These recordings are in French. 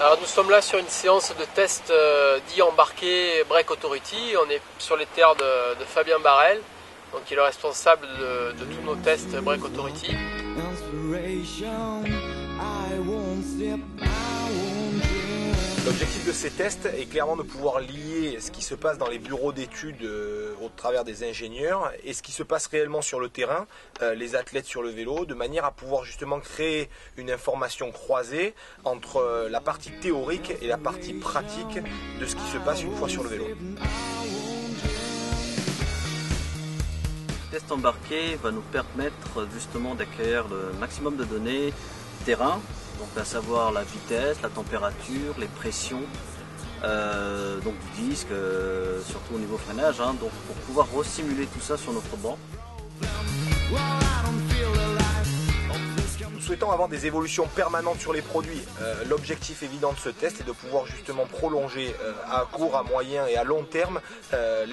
Alors nous sommes là sur une séance de test dit embarqué Break Authority. On est sur les terres de Fabien Barrel, donc il est le responsable de tous nos tests Break Authority. L'objectif de ces tests est clairement de pouvoir lier ce qui se passe dans les bureaux d'études au travers des ingénieurs et ce qui se passe réellement sur le terrain, les athlètes sur le vélo, de manière à pouvoir justement créer une information croisée entre la partie théorique et la partie pratique de ce qui se passe une fois sur le vélo. Le test embarqué va nous permettre justement d'acquérir le maximum de données terrain, donc à savoir la vitesse, la température, les pressions donc du disque, surtout au niveau freinage, donc pour pouvoir resimuler tout ça sur notre banc. Nous souhaitons avoir des évolutions permanentes sur les produits. L'objectif évident de ce test est de pouvoir justement prolonger à court, à moyen et à long terme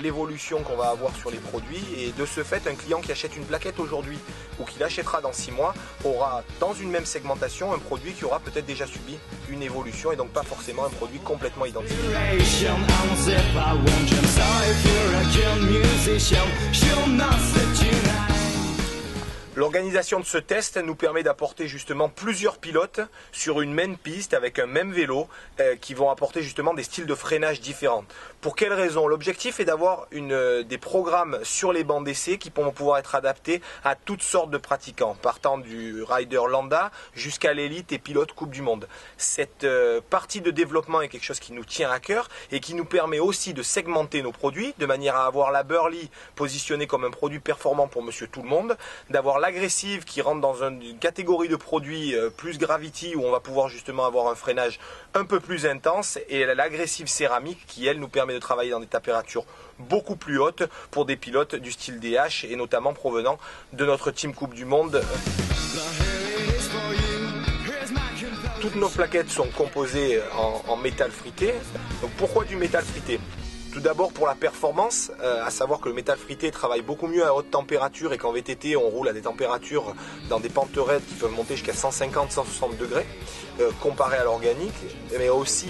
l'évolution qu'on va avoir sur les produits, et de ce fait un client qui achète une plaquette aujourd'hui ou qui l'achètera dans 6 mois aura dans une même segmentation un produit qui aura peut-être déjà subi une évolution et donc pas forcément un produit complètement identique. L'organisation de ce test nous permet d'apporter justement plusieurs pilotes sur une même piste avec un même vélo qui vont apporter justement des styles de freinage différents. Pour quelles raisons? L'objectif est d'avoir des programmes sur les bancs d'essai qui vont pouvoir être adaptés à toutes sortes de pratiquants, partant du rider lambda jusqu'à l'élite et pilote Coupe du Monde. Cette partie de développement est quelque chose qui nous tient à cœur et qui nous permet aussi de segmenter nos produits de manière à avoir la Burley positionnée comme un produit performant pour Monsieur Tout le Monde, d'avoir l'agressive qui rentre dans une catégorie de produits plus Gravity où on va pouvoir justement avoir un freinage un peu plus intense, et l'agressive céramique qui elle nous permet de travailler dans des températures beaucoup plus hautes pour des pilotes du style DH et notamment provenant de notre team Coupe du Monde. Toutes nos plaquettes sont composées en métal frité. Donc pourquoi du métal frité? Tout d'abord pour la performance, à savoir que le métal frité travaille beaucoup mieux à haute température et qu'en VTT on roule à des températures dans des pentes raides qui peuvent monter jusqu'à 150-160 degrés comparé à l'organique, mais aussi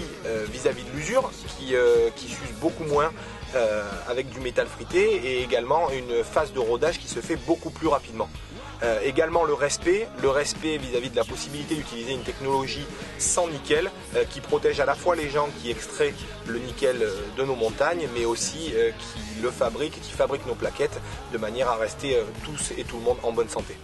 vis-à-vis de l'usure qui s'use beaucoup moins avec du métal frité, et également une phase de rodage qui se fait beaucoup plus rapidement. Également le respect vis-à-vis de la possibilité d'utiliser une technologie sans nickel qui protège à la fois les gens qui extraient le nickel de nos montagnes, mais aussi qui le fabriquent, qui fabriquent nos plaquettes de manière à rester tous et tout le monde en bonne santé.